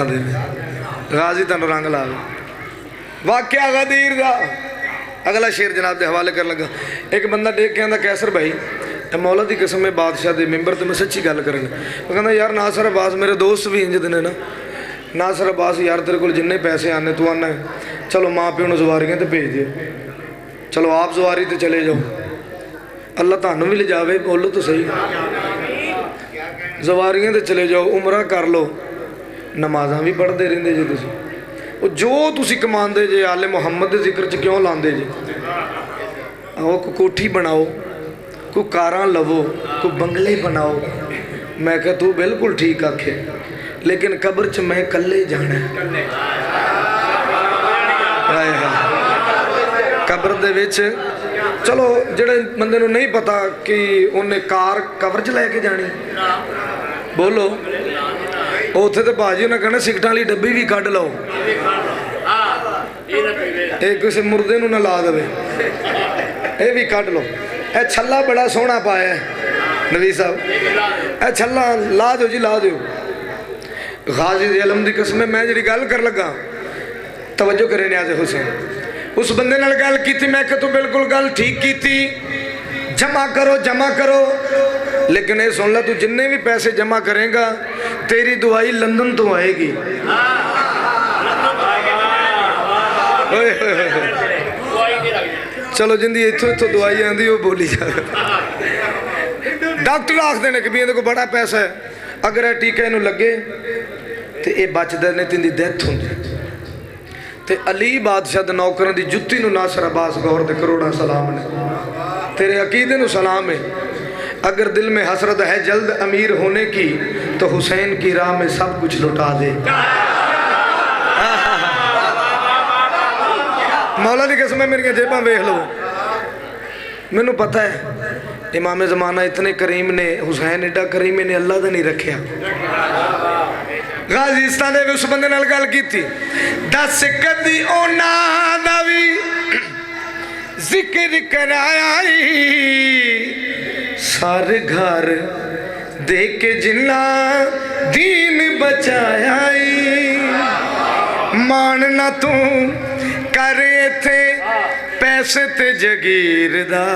बरकतां दे। गाजी तुहानूं रंग लावे। वाकया गदीर दा अगला शेर जनाब के हवाले कर लगा। एक बंदा देख के आंदा कैसर भाई मौला की कसम है बादशाह के मैंबर तो मैं सच्ची गल करन। वो कहता यार नासर अब्बास मेरे दोस्त भी इंज ने ना। नासर अब्बास यार तेरे को जिन्ने पैसे आने तू आना चलो माँ प्यो ने सवारियां तो भेज दियो, चलो आप सवारी तो चले जाओ, अल्लाह थानू भी ले जावे। बोलो तो सही, सवारियां तो चले जाओ, उमरा कर लो, नमाजा भी पढ़ते रहंदे जे तुसीं। वो जो तुसीं कमांदे जे आले मुहम्मद के जिक्र च क्यों लांदे जे? आओ कोई कोठी बनाओ, कोई कारां लवो, कोई बंगले बनाओ। मैं कहा तू बिल्कुल ठीक आखे, लेकिन कब्र च मैं कल्ले जाना। कब्र दे विच चलो जेड़े बंदे नूं नहीं पता कि उन्हें कार कब्र च लैके जानी, बोलो उत्थे तो भाजी उन्हें कहना सिगटां वाली डब्बी भी कढ़ लो, ये किसी मुर्दे नूं ना ला देवे, ये भी कढ़ लो। ए छल्ला बड़ा सोहना पाया नवी साहब, ए छल्ला ला दो जी ला दो। गाजी आलम की कसम मैं जी गल कर लगा तवज्जो करे न्याज हुसैन उस बंदे नाल गल की। मैं कि तू बिल्कुल गल ठीक की, जमा करो, लेकिन ये सुन ला तू जिन्ने भी पैसे जमा करेगा तेरी दुआई लंदन तो आएगी। चलो जिंदी इतों दुआई आती वो बोली जाए। डॉक्टर आखते हैं कि भी ये को बड़ा पैसा है, अगर यह टीका इनू लगे तो ये बचते ने, तेरी डेथ होंगी। ते अली बादशाह दे नौकरां दी जुत्ती नूं नासर अब्बास गौर दे करोड़ा सलाम ने, तेरे अकीदे नूं सलाम है। अगर दिल में हसरत है जल्द अमीर होने की तो हुसैन की राह में सब कुछ लुटा दे। मौला दी कसम मेरी जेबां वेख लो, मैनू पता है इमाम ज़माना इतने करीम ने, हुसैन एडा करीम इन्हें अल्लाह दा नहीं रखा। गाज़िस्तान दे उस बंदे नाल गल कीती, दस कदी उन्हां दा वी जिक्र कराया सारे घर देख के जिन्ना दीन बचाया। मानना तू करे थे पैसे ते जगीर दा,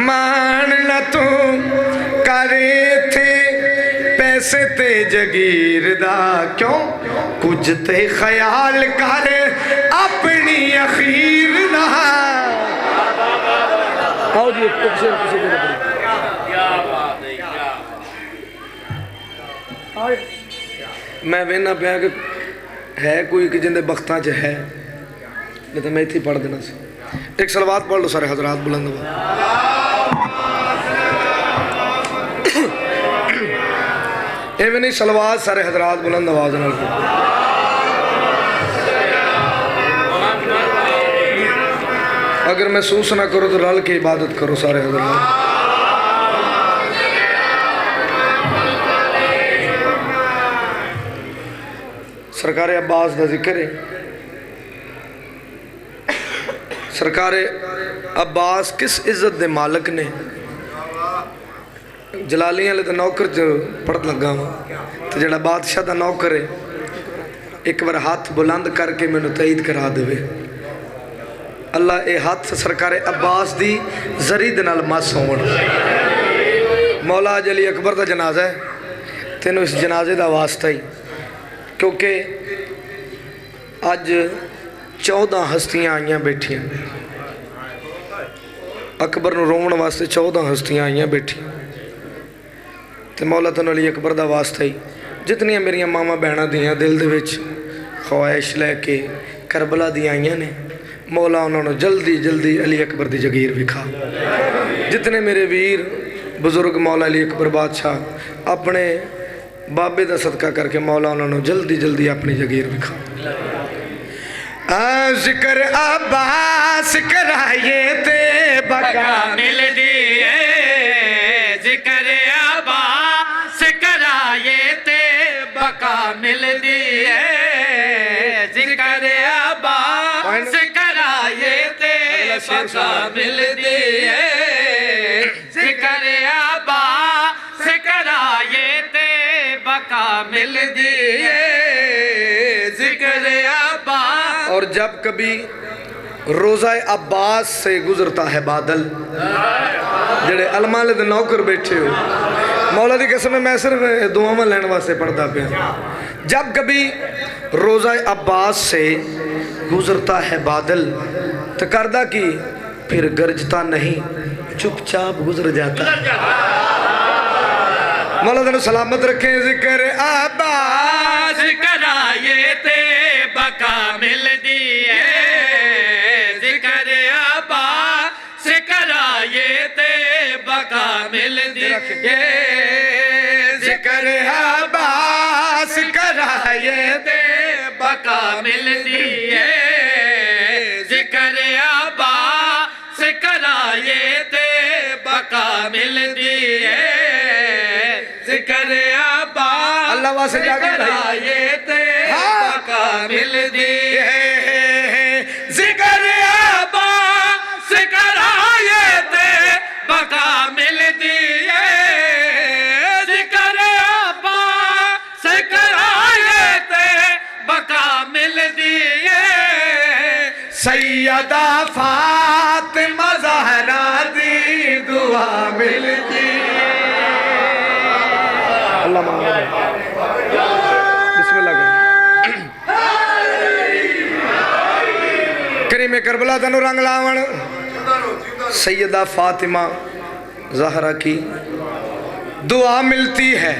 मानना तू करे थे पैसे ते जगीर दा, क्यों कुछ ते ख्याल कर अपनी अखीर दा। आओ जी मैं वेना पाया कि है कोई कि जिंदे बख्तां च है, नहीं तो मैं इत्थे पढ़ देना सी। एक सलवात पढ़ लो सारे हजरात बुलंद। एवं नहीं सलवात सारे हजरात बुलंद आवाज नाल। अगर महसूस ना करो तो रल के इबादत करो सारे हजरात। सरकार अब्बास का जिक्र है। सरकार अब्बास किस इज्जत दे मालक ने। जलालियां वाले तो नौकर च पढ़ लगा वा, तो जड़ा बादशाह का नौकर है एक बार हाथ बुलंद करके मैनू तईद करा दे। अल्लाह ये हाथ सरकार अब्बास दी जरी दे नाल मस होवन। मौला अली अकबर का जनाजा है, तेनों इस जनाजे का वास्ता ही, क्योंकि अज 14 हस्तियां आईयां बैठियां। अकबर नूं रोवण वास्ते 14 हस्तियां आईयां बैठियां। तो मौला तैनूं अली अकबर का वास्ता ही जितनियां मेरिया मावां भैणां दियां दिल दे विच ख्वाहिश लैके करबला दी आईयां ने, मौला उन्होंने जल्दी जल्दी अली अकबर की जगीर विखा। जितने मेरे वीर बुजुर्ग मौला अली अकबर बादशाह अपने बाबे का सदका करके मौला उन्होंने जल्दी जल्दी अपनी जगीर विखा। जिक्र अब्बास कराइए ते बका मिल दिए, जिक्र अब्बास कराइए ते बका मिल दिए, जिक्र अब्बास कराइए ते बका मिल दिए, जिक्र अब्बास कराइए ते बका मिल दिए। جب کبھی روزہ عباس سے گزرتا ہے بادل، جڑے علماء دے نوکر بیٹھے ہو، مولا دی قسم میں صرف دعاواں لین واسطے پڑھدا پیا. جب کبھی روزہ عباس سے گزرتا ہے بادل تو کردہ کی پھر گرجتا نہیں، چپ چاپ گزر جاتا. مولا دنو سلامت رکھیں. ذکر عباس کرائے تے بقا مل دیئے، ذکر عباس کرائے تے بقا مل دیئے، ذکر عباس کرائے تے بقا مل دیئے، ذکر عباس کرائے تے بقا مل دیئے، ذکر عباس اللہ واسے جاگے کرائے تے بقا مل دیئے، ذکر عباس کرائے تے بقا مل دیئے، ذکر عباس کرائے تے بقا مل دیئے، سیدہ فاطمہ زہرا دی دعا ملتی. اللہ محمد بسم اللہ کریم کربلا تنو رنگ لاون. سیدہ فاطمہ زہرا کی دعا ملتی ہے،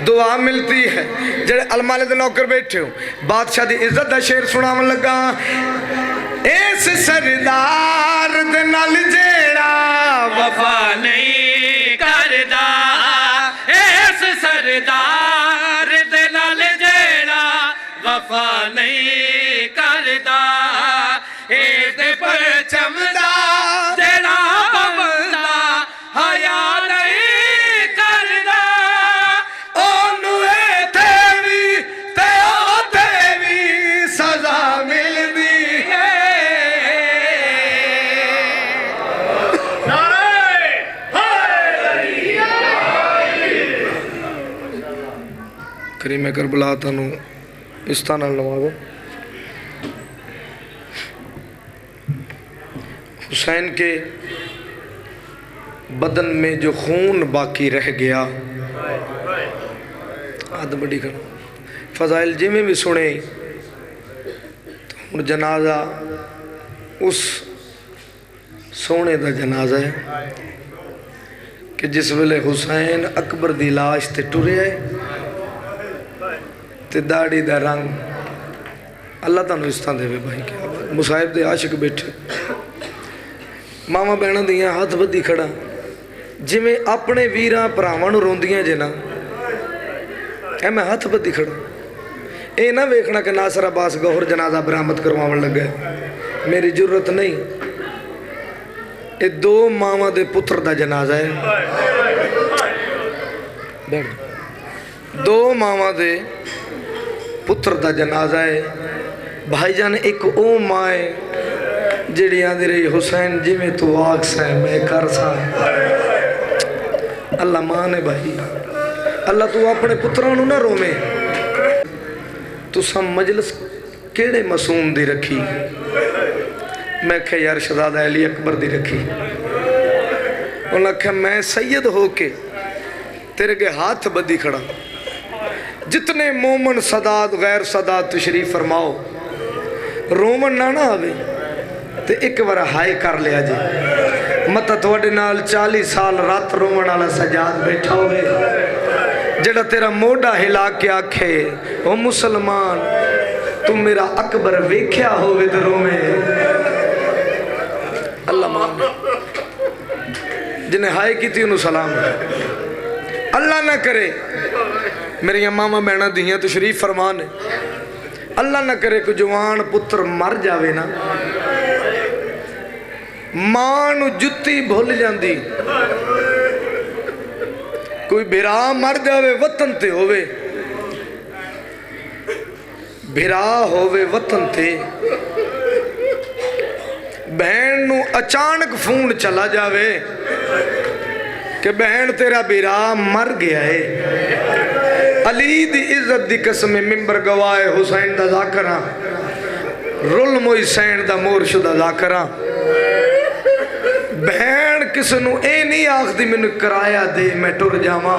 دعا ملتی ہے. جڑے علماء دے نوکر بیٹھے ہو، بادشاہ دی عزت دا شعر سناون لگا. اس سردار دے نال جیڑا وفا نہیں کردا، اس سردار دے نال جیڑا وفا نہیں کردا، اس دے پرچم دا جیڑا بندا حیا نہیں کردا، اونوں ایتھے وی تے اوتھے وی سزا ملدی ہے. کریم کربلا تنو اس طرح نوازے. حسین کے بدن میں جو خون باقی رہ گیا، آدھ بڑی کر فضائل جی میں بھی سنے تو جنازہ اس سونے دا جنازہ ہے کہ جس ویلے حسین اکبر دی لاش تے ٹرے ہے تے داڑی دا رنگ. اللہ تانو اس طرح دے وے بھائی کیا مصاحب دے عاشق بیٹھے ماما بہنوں دیاں ہاتھ بدھی کھڑا جی میں اپنے ویراں پراواں نو روندیاں جے نا، اے میں ہاتھ بدھی کھڑا. اے نہ ویکھنا کہ ناصر عباس گوہر جنازہ برآمد کرواون لگا ہے، میری جرت نہیں. اے دو ماما دے پتر دا جنازہ ہے، دو ماما دے پتر دا جنازہ ہے. بھائی جان ایک او مائے جڑی آندھی رہی حسین جی میں تو آگ سا ہے میں کر سا. اللہ ماں نے بھائی، اللہ تو اپنے پترانو نہ رومے. تو سم مجلس کیڑے معصوم دی رکھی؟ میں کہا یار شہزادہ علی اکبر دی رکھی. انہوں نے کہا میں سید ہو کے تیرے کے ہاتھ بدھی کھڑا. جتنے مومن صداد غیر صداد تشریف فرماؤ، رومن نہ آوے تے ایک بار ہائے کر لیا جی. مطا تھوڑے نال 40 سال رات رومن والا سجاد بیٹھا ہوئے جڑا تیرا موڈا ہلا کے آکھے او مسلمان تم میرا اکبر ویکھیا ہوئے تے رومے. اللہ مان جنہیں ہائے کی تھی انہوں سلام ہے. اللہ نہ کرے میری ماما بہنہ دیاں تشریف فرمانے، اللہ نہ کرے کوئی جوان پتر مر جاوے نا، ماں نو جتی بھول جاندی. کوئی بھرا مر جاوے وطن تے ہووے، بھرا ہووے وطن تے، بہن نو اچانک فون چلا جاوے کہ بہن تیرا بھرا مر گیا ہے. علی دی عزت دی قسم ممبر گواہ حسین دا ذاکرہ रुल मोई सैन दा मोर शुदा ज़ाकरा भैन किस नू ए नहीं आखदी मैनू किराया दे मैं टुर जावां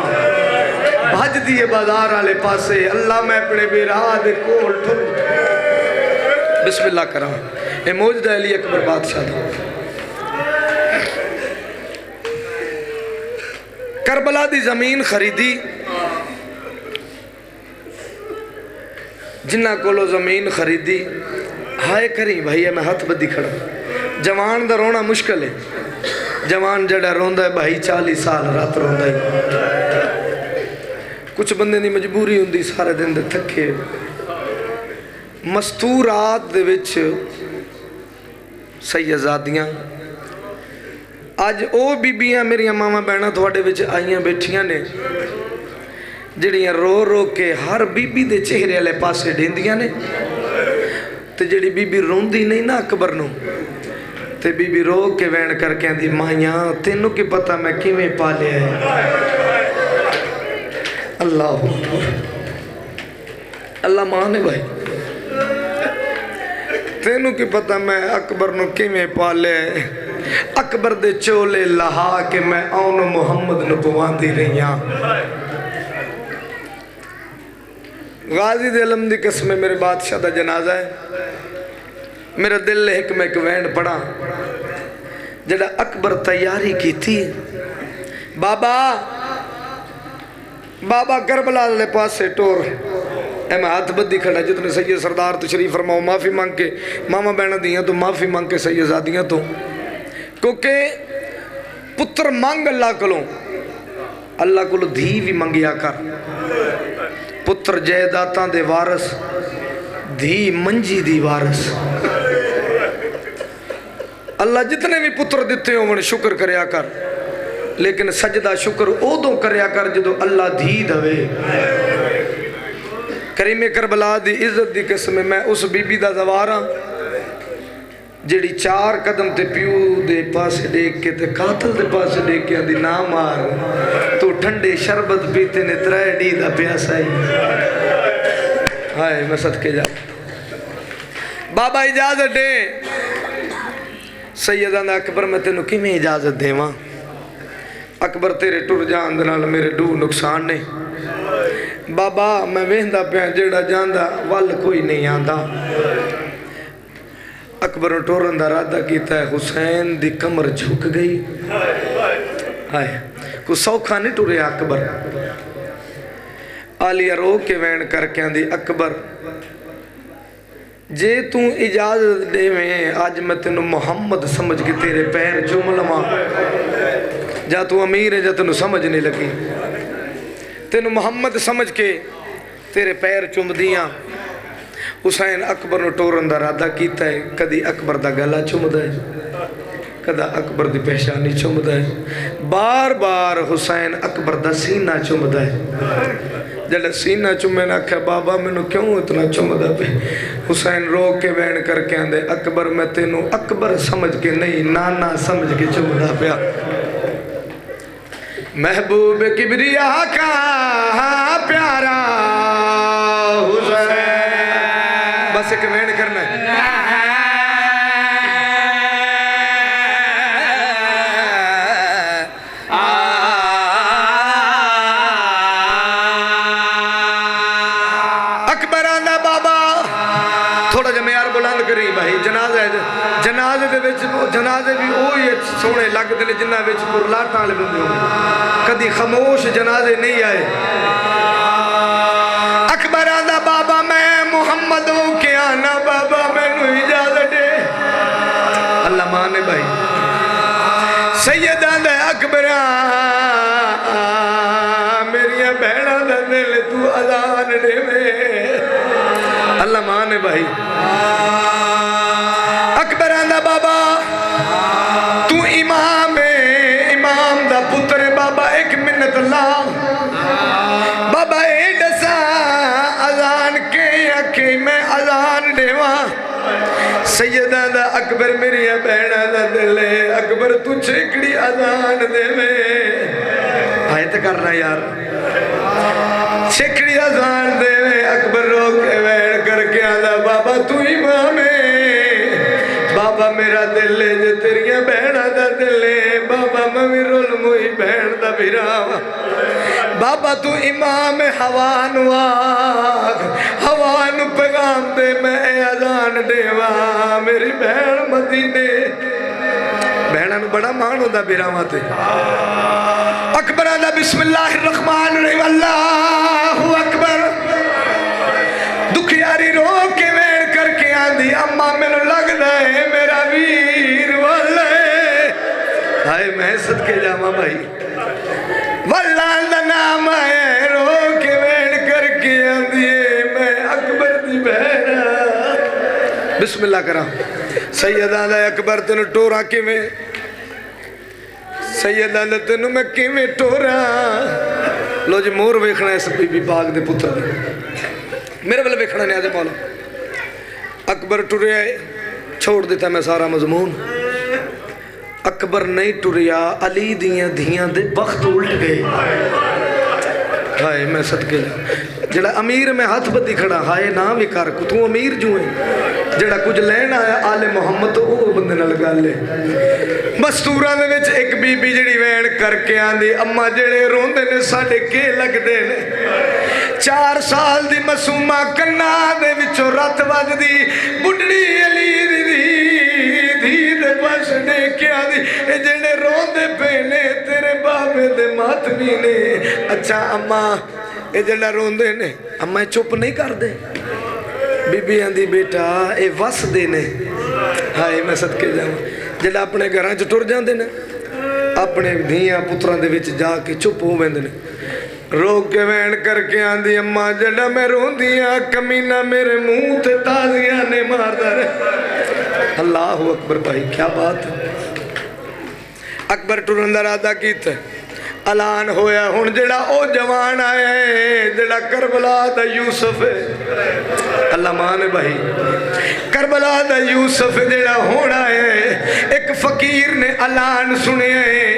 भज दिए बाजार वाले पासे अल्लाह मैं अपने बिरा दे कोल टुर बिस्मिल्लाह करा ए मौजदा अली अकबर बादशाह दा करबला दी जमीन खरीदी जिन्ना कोलो जमीन खरीदी हाय करी भाई मैं हथ बदी खड़ा जवान दा रोना मुश्किल है जवान जड़ा रोंदा है भाई 40 साल रात रोंदा है कुछ बंदे दी मजबूरी हुंदी सारे दिन दे थके मस्तूरात दे विच सैयदादियां अज ओ बीबियां मेरियां मावां भैणां तुहाडे विच आईयां बैठियां ने जिहड़ियां रो रो के हर बीबी दे चेहरे वाले पासे डेंदियां ने ते जिहड़ी बीबी रोंदी नहीं ना अकबर नूं ते बीबी रो के वैन करके आंदी माइयां तेनू की पता मैं किवें पालिया है अल्लाह अल्लाह मान है भाई तेनू की पता मैं अकबर नूं किवें पालिया है अकबर दे चोले लहा के मैं आउन मुहम्मद नूं पवांदी रही हां गाजी दे इल्म दी कसम मेरे बादशाह दा जनाजा है मेरा दिल एक मैं एक वैन पढ़ा जड़ा अकबर तैयारी की थी बाबा बाबा करबला वाले पासे टोर ए मैं हाथ बद्दी खड़ा जितने सैयद सरदार तशरीफ फरमाओ माफ़ी मांग के मामा बहना दियाँ तो माफ़ी मांग के सैयदादियाँ तो क्योंकि पुत्र मंग अल्लाह को धी भी मंगिया कर पुत्र जायदातां दे वारस धी मंजी दी वारस अल्लाह जितने भी पुत्र दिते हो शुक्र करया कर लेकिन सजदा शुक्र उदों करया कर जदों अल्लाह धी दवे करीमे करबला दी इज्जत दी किस्म मैं उस बीबी दा जवार हां जिहड़ी 4 कदम ते प्यू दे पासे देख के ते कातल दे पासे देख के आंदी ना मार तू ठंडे शरबत पीते ने 3 डी दा प्यासा ही हाय मैं सदके जा बाबा इजाजत दे सैयदा अकबर मैं तेनू किवें इजाजत देवां अकबर तेरे टुर जान दे नाल मेरे 2 नुकसान ने बाबा मैं वेंदा पिया जेड़ा जांदा वल कोई नहीं आंदा अकबर टोरन दा इरादा कीता है हुसैन दी कमर झुक गई हाय को सौखा नहीं टुरे अकबर आलिया रो के वैन करके आंदी अकबर जे तू इजाजत देवें अज मैं तेन मुहम्मद समझ के तेरे पैर चूम लवां जा तू अमीर है जा तेन समझ नहीं लगी तेन मुहम्मद समझ के तेरे पैर चुमदियां हुसैन अकबर नूं टोरन दा इरादा कीता है कदी अकबर दा गला चुमदा है कदा अकबर दी पहचानी चुमदा है बार बार हुसैन अकबर दा सीना चुमदा है जब सीना चुमे ने आख्या बाबा मैनू क्यों इतना चुमदा पे हुसैन रो के वैन करके आंदे अकबर मैं तेनू अकबर समझ के नहीं नाना समझ के चुमदा पिया महबूब किबरिया का प्यारा हुसैन बस एक वैन करना है जनाजे भी वही सोने लगते हैं जिन्होंने विच बुरलाटा वाले बंदे हो कदी खामोश जनाजे नहीं आए अकबर आंदा बाबा मैं मुहम्मद हूं के आना बाबा मैनू इजाजत दे अल्लाह माने भाई सैयद आंदा अकबर मेरिया बहना दा दिल तू अजान देवे अल्लाह माने भाई अकबर आंदा बाबा तू इमाम दा पुत्र बाबा एक मिन्नत ला बाबा ए दसा अजान के आखे मैं अजान देवा सैयदा दा अकबर मेरी बहना दा दिल अकबर तू छेकड़ी अजान देवे आए तो करना यार छेकड़ी अजान देवे अकबर रो के बैठ करके आंदा बाबा तू इमाम बाबा मेरा दिल है जे तेरिया भैणा दा दिल है बाबा मैं भी रुल मुई भैण दा बिरावा बाबा तू इमाम हवा नू आख हवा नू पैगाम दे मैं अजान देवा मेरी भैण मदीने भैणा नू बड़ा मान होंदा बिरावा ते अकबर दा बिस्मिल्लाहिर रहमान रहीम अल्लाहु अकबर दुखियारी रो के वेण करके आंदी अम्मा मैनू लगदा है मेरा वीर वाले हाय मैं सदके जावा भाई वल्ला दा नाम है रो के वेण करके आंदी मैं अकबर दी बहन बिस्मिल्लाह करा सैयदा दा अकबर तेनू टोरा किवें सैयदा दा तेनू मैं किवें टोरा लो जी मोर वेखना इस बीबी पाक दे पुत्र दी मेरे वाले वेखना नहीं आदे मौला अकबर टुरिया छोड़ दिता मैं सारा मजमून अकबर नहीं टुरिया अली दियां धियां दे वक्त उल्ट गए हाय मैं सदके जड़ा अमीर में हाथ बदी खड़ा हाय ना भी कर तू अमीर जू है जड़ा कुछ लैन आया आले मुहम्मद तो वो बंदे नाल गल है मस्तूरा दे विच एक बीबी जड़ी वैन करके आंदी अम्मा जेड़े रोंदे ने साडे के लगदे ने 4 साल दी मासूमा कन्ना दे विचों रत वजदी बुढ़ड़ी अली दी धी दे पास ने क्या दी ए जेड़े रोंदे पे ने तेरे बाबे दे मातमी ने अच्छा अम्मा ए जेड़ा रोंदे ने अम्मा चुप नहीं करदे बीबी आंदी बेटा ए वसदे ने हाय मैं सदके जावां जेड़ा अपने घरां च टुर जांदे ने अपने धीआं पुत्रां दे विच जाके चुप हो वेंदे ने रो के वैन करके आंदी अम्मा जड़ा मैं रोंदिया कमीना मेरे मुंह ते तालियां ने मारदा रे अल्लाह अकबर भाई क्या बात अकबर टुरन दा इरादा कीता ऐलान होया हुण जेड़ा ओ जवान आया है जेड़ा करबला दा यूसुफ है अल्लाह मान है भाई करबला दा यूसुफ जेड़ा होना है एक फकीर ने ऐलान सुनिया है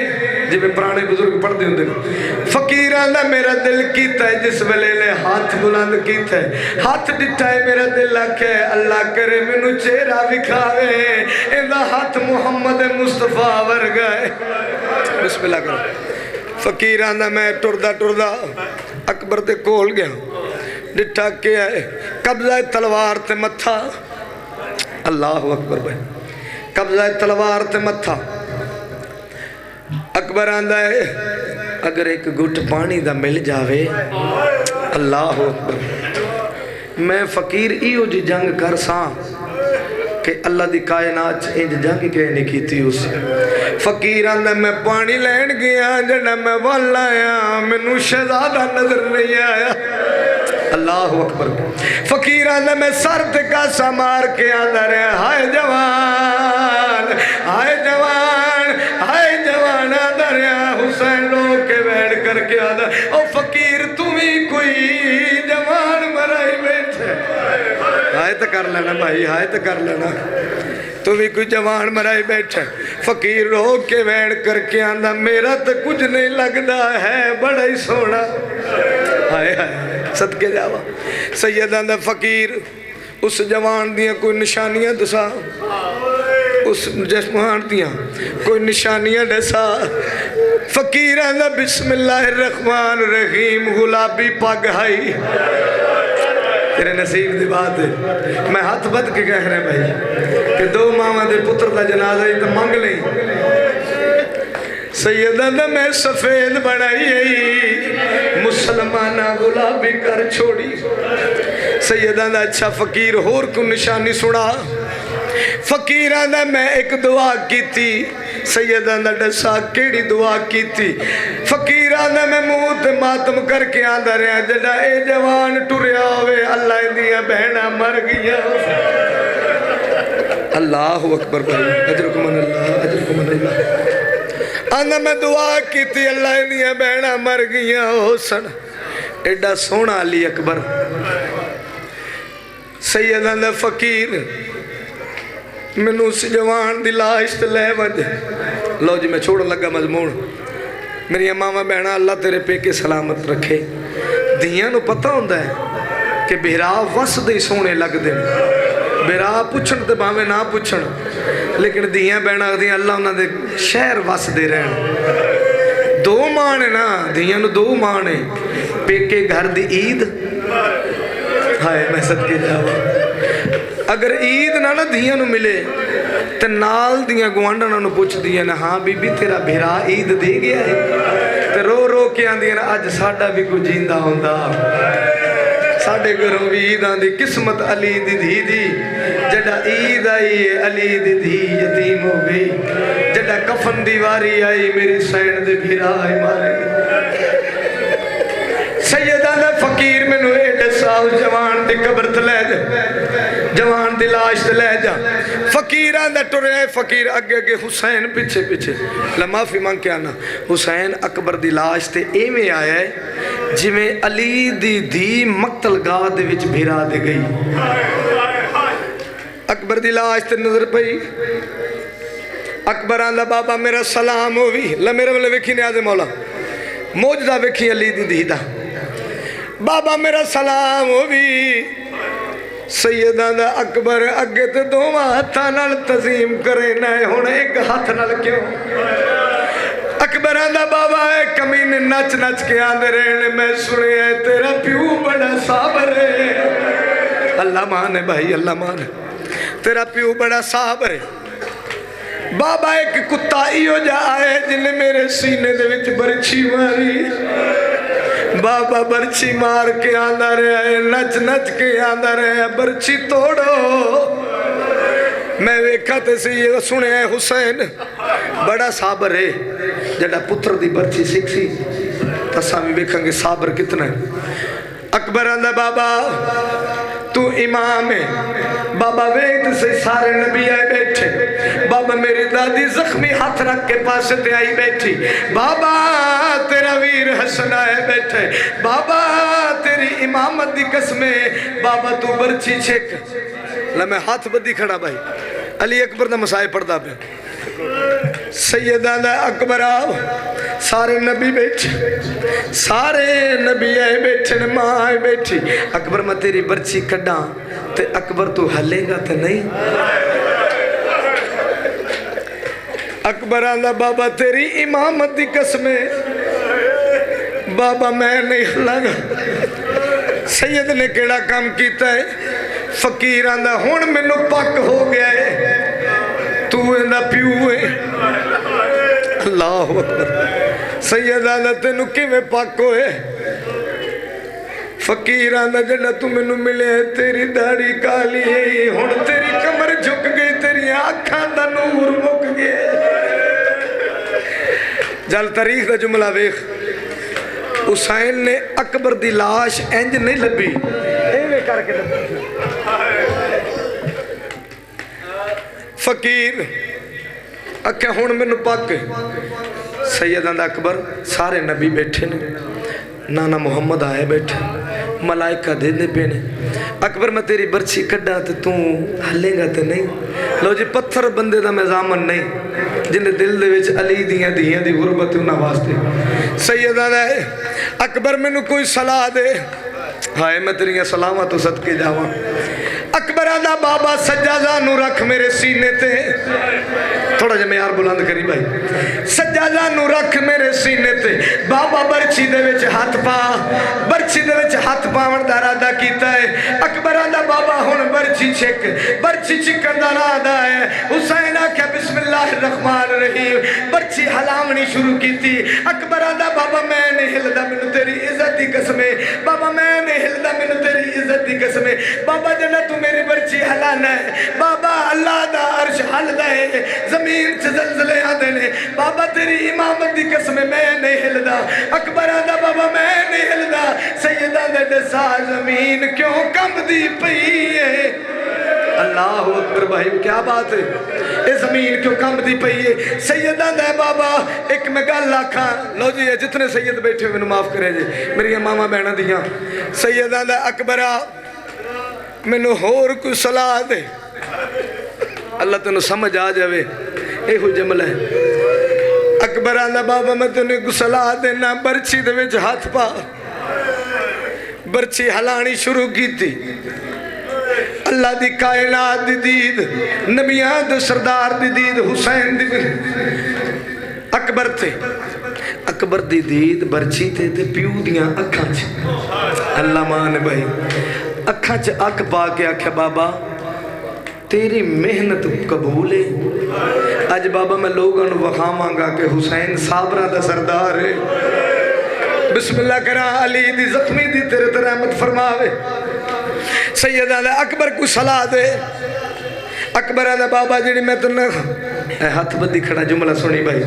जिवें पुराने बुजुर्ग पढ़ते होंगे फकीरां दा मेरा दिल कीता है जिस वेले ने हाथ बुलंद कीता है हाथ दिता है मेरा दिल आखे अल्लाह करे मैनू चेहरा विखावे इंदा हाथ मुहम्मद मुस्तफा वर्गा है बिस्मिल्लाह करो फकीरां दा मैं टुरदा टुरदा अकबर दे कोल गया डिठा के आए कब्जा तलवार ते मत्था अल्लाह अकबर भाई कब्जा तलवार ते मत्था अकबर आंदा है अगर एक गुट पानी दा मिल जावे अल्लाह अकबर मैं फकीर इहो जी जंग कर सा कि अल्लाह दी कायनात इंज जंग के नहीं कीती उस फकीर आंदा मैं पानी लैन गया जड़ा मैं वल आया मैनू शहजादा नजर नहीं आया अल्लाह अकबर फकीर आंदा मैं सर ते कासा मार के आंदा रहा हाय जवान हाय जवान हाय जवान आंदा रहा हुसैन लो के बैठ करके आंदा ओ फकीर तू भी कोई जवान मराई बैठे हाय तो कर लेना भाई हाय तो कर लेना तू भी कोई जवान मराई बैठा फकीर रो के बैठ करके आंदा मेरा तो कुछ नहीं लगता है बड़ा ही सोना हाय हाय सदके जावा सैयद आंदा फकीर उस जवान दियां कोई निशानियां दसा उस जवान दियां कोई निशानियां दसा फकीर आंदा बिस्मिल्लाहिर्रहमानिर्रहीम गुलाबी पग हाई तेरे नसीब की बात है मैं हाथ बद के कह रहा भाई कि 2 मावा दे पुत्र का जनाजा ही तो मंग ली सैयदा दा मैं सफेद बनाई मुसलमाना गुलाबी कर छोड़ी सैयदा दा अच्छा फकीर होर को निशानी सुना फकीरा दा मैं एक दुआ की सैयदा दा दसा केड़ी दुआ की फकीरा दा मैं मुंह ते मातम करके आंदा रहा जड़ा ए जवान टुरिया होवे अल्लाह दियां बहना मर गईयां अल्लाह अकबर भाई अजरकुम अल्लाह आंदा मैं दुआ की अल्लाह दियां बहना मर गईयां हो सन एडा सोहना अली अकबर सैयदा दा फकीर मैनू उस जवान दी लाश ते लै वज लो जी मैं छोड़ लगा मजमून मेरी मावा बहना अल्लाह तेरे पेके सलामत रखे धियां नू पता होंदा है कि बिहरा वसदे सोहने लगदे बिरा पुछण ते भावें ना पुछण, लेकिन धियां भैणां आखदियां अल्लाह उन्हां दे शहर वसदे रहण। दो मां ने ना, धियां नूं दो मां ने, पेके घर दी ईद, हाय मैं सदके जावां, अगर ईद ना धियां नूं मिले ते नाल दियां गुआंढणां नूं पुछदियां ने, हाँ बीबी तेरा भिरा ईद दे गया है, ते रो रो के आंदियां ने अज साडा भी कोई जींदा हुंदा, साडे घरों भी ईद आंदी, किस्मत अली दी धी दी, जड़ा ईद आई अली दी धी यतीम हो गई, जड़ा कफन दी वारी आई मेरी सैन दे भिरा आई मारे। सैयदा दा फकीर मैनू ए दसा उस जवान दी कब्र ते ले जा, जवान दी लाश ते ले जा। फकीर आंदा टुरया, फकीर अगे अगे, हुसैन पिछे पिछे। ला माफी मांग के आना, हुसैन अकबर दी लाश ते एवें आया है जिवें अली दी धी मक्तल गाह दे विच भिरा दे गई। अकबर दी लाश ते नजर पई, अकबर आंदा बाबा मेरा सलाम होवी। ला मेरे वाले वेखी न्याज़े मौला, मौजदा वेखी अली दी धी दा, बाबा मेरा सलाम होवी। सैयदा दा अकबर अगे तो दोवां हत्थां नाल तज़ीम करे ना, हुण एक हथ नाल क्यों? अकबर आंदा बाबा ए कमीने नच नच के आंदे रहे, मैं सुनिया तेरा प्यू बड़ा साबर है। अल्लाह मान है भाई, अल्लाह मान है, तेरा प्यू बड़ा साबर है। बाबा एक कुत्ता इहो जा आए जिन्हें मेरे सीने दे विच बरछी मारी। बाबा बरछी मार के आंदा रहा है, नच नच के आंदा रहा है, बरछी तोड़ो। मैं वेखा ते सी सुने हुसैन बड़ा साबर है, जड़ा पुत्र दी बरछी सिखी, तसा भी वेखांगे साबर कितना है। अकबर आंदा बाबा तू इमाम है, बाबा वेख से सारे नबी आए बैठे, बाबा मेरी दादी जख्मी हाथ रख के पास ते आई बैठी, बाबा तेरा वीर हसन आए बैठे, बाबा तेरी इमामत दी कसमे, बाबा तू बरछी छेक। ला मैं हाथ बदी खड़ा भाई, अली अकबर दा मसाए पढ़दा पे। सैयदा दा अकबर आओ, सारे नबी बैठे, सारे नबी आए बैठे ने, मां आए बैठी। अकबर मैं तेरी बरछी कड्डा ते अकबर तू हलेगा तो नहीं? अकबर आंदा बाबा तेरी इमामत दी कसमे, बाबा मैं नहीं हलागा। सैयद ने केड़ा काम किया है? फकीर आंदा हुण मैनू पक हो गया है, तू इहदा प्यू है। अल्लाह अकबर। सैयद आंदा तेनू किवें पक होए? फकीर आंदा जड़ा तू मैनू मिले तेरी दाढ़ी काली है, हुण तेरी कमर झुक गई, तेरी अखां दा नूर मुक गया। जल तारीख दा जुमला वेख, हुसैन ने अकबर दी लाश इंज नहीं लभी, एवें करके लभी। फकीर आख्या हुण मैनू पक। सैयद आंदा अकबर सारे नबी बैठे ने, नाना मुहम्मद आए बैठे, मलाइका देंदे पे ने। अकबर मैं तेरी बरछी कड्डा तो तू हलेगा तो नहीं? लो जी पत्थर बंदे दा मेजामन नहीं, जिन्हें दिल दे विच अली दियां धियां दी गुरबत उन्हां वास्ते। सैयद आंदा अकबर मैनू कोई सलाह दे। हाय मैं तेरिया सलाहां तो सदके जावां। अकबर आंदा बाबा सज्जादा नू रख मेरे सीने ते, थोड़ा जा मैं यार बुलंद करी भाई, सज्जादा नू रख मेरे सीने ते। बाबा बरछी दे विच हाथ पा, बरछी दे विच हाथ पावन दा इरादा कीता है। अकबर आंदा बाबा हुण बरछी छिक, बरछी छिकण दा इरादा है। हुसैन आख्या बिस्मिल्लाहिर रहमानिर रहीम, बरछी हलावनी शुरू कीती। अकबर आंदा बाबा मैं नहीं हिलदा, मैनू तेरी इज्जत दी कसम है, बाबा मैं नहीं हिलदा, मैनू तेरी इज्जत दी कसम है। बाबा जड़ा तू मेरी बरछी हलाना है, बाबा अल्लाह दा अर्श हलदा है, जमीन च ज़लज़ले आंदे ने, बाबा तेरी इमामत दी कसम मैं नहीं हिलदा। अकबर आंदा बाबा मैं नहीं हिलदा। सैयदा दे दसा जमीन क्यों कंबदी पई है? अल्लाह अकबर भाई क्या बात है, ये जमीन क्यों कंबदी पई है? सैयदा दे बाबा एक मैं गल आखा, लो जी जितने सैयद बैठे मैनू माफ करे जी, मेरिया मावा भैन दियां। सैयदा दा अकबरा मैनू होर कोई सलाह दे, अल्लाह तेनू समझ आ जाए, यहो जमला है। अकबर आंदा बाबा मैं तेन सलाह देना, बरछी दे विच हाथ पा। बरछी हलानी शुरू की, अल्लाह दी कायनात दी दीद, नबियां दे सरदार दी दीद, हुसैन दी अकबर थे, अकबर दी दीद बरछी ते प्यू दियां अखां च। अल्लाह मान भाई अखां च अख पा के आख्या बाबा तेरी मेहनत कबूल है। अज बाबा मैं लोगों को वखावांगा कि हुसैन साबरा दा सरदार है। बिस्मिल्लाह करा अली दी जख्मी दी तेरे ते रहमत फरमावे। सैयदा दा अकबर को सलाह दे। अकबर आंदा बाबा जी मैं तेन हाथ बद्धी खड़ा जुमला सुनी भाई।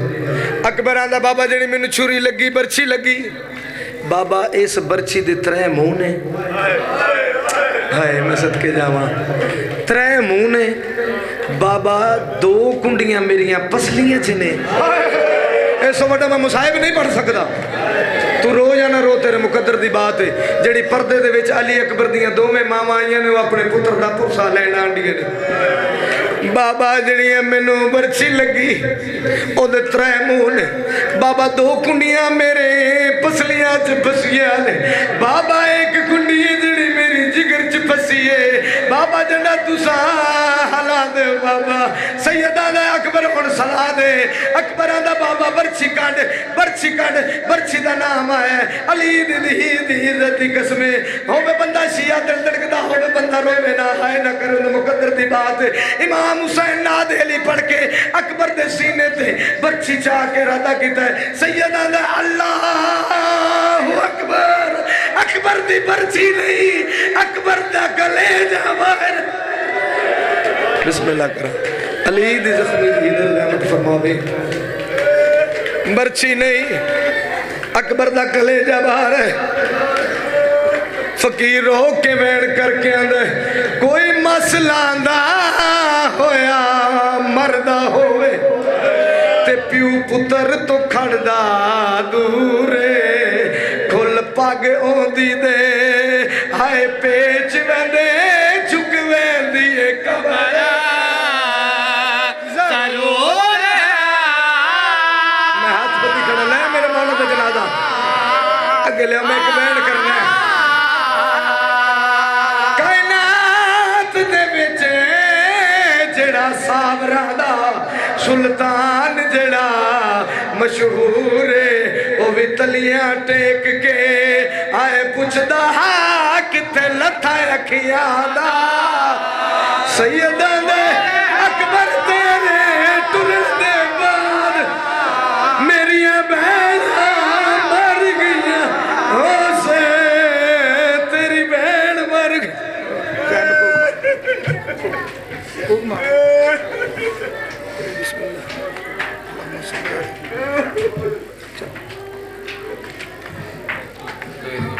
अकबर आंदा बाबा जी मैनू छुरी लगी बरछी लगी। बाबा इस बरछी दे त्रै मुंह ने। हाय मैं सदके जावा त्रै मुंह ने। बाबा दो कुंडियां मेरिया पसलियां च ने। इस वड्डा मैं मुसाहिब नहीं पढ़ सकता। तू रो या ना रो तेरे मुकद्दर दी बात है। जेड़ी पर्दे दे विच अली अकबर दियां दोवें मावां आईयां ने अपने पुत्र दा पुरसा लैण आंदियां ने। बाबा जेड़ी मैनू बरछी लगी ओदे त्रै मुंह ने। बाबा दो कुंडियां मेरे पसलियां च फसियां ने। बाबा एक कुंडी जेड़ी मेरी जिगर च फसी है। बाबा जड़ा तुसा हला दे बाबा। सैयदा ने अकबर हुण सलाह दे। अकबर आंदा बाबा बरछी काट बरछी काट। बरछी दा नाम आया अली दी इज्जत दी कसमे। होवे बंदा शिया दिल धड़कदा होवे बंदा रोवे ना हाय ना करे मुकद्दर दी बात। इमाम हुसैन नाद अली पढ़ के अकबर दे सीने ते बरछी चा के रादा कीता। सैयदा ने अल्लाहु अकबर। अकबर दी बरछी नहीं अकबर दा कलेजा बाहर। बिस्मिल्लाह करा अली दी जख्मी दी रहमत फरमावे। बरछी नहीं अकबर दा कलेजा बाहर है। फकीर हो के बैठ करके आंदे कोई मसला दा होया मरदा होवे ते प्यू पुत्र तो खड़दा दूरे। खुल पग ओंदी दे हाय पेच वेंदे झुक वेंदी ए कबरा। मैं हाथ बत्ती खड़ा ले मेरे मौला दा जनाजा अगे लिया। मैं एक बैन करना कायनात दे विच जेड़ा सावरा दा सुल्तान जेड़ा मशहूर है। वो भी तलियां टेक के आए पुछदा किथे लथा अखियां दा। सैयदा ने अकबर तेरे टुरन दे बाद मेरिया बहना मर गईयां। हो से तेरी बहन मर गई। बिस्मिल्लाह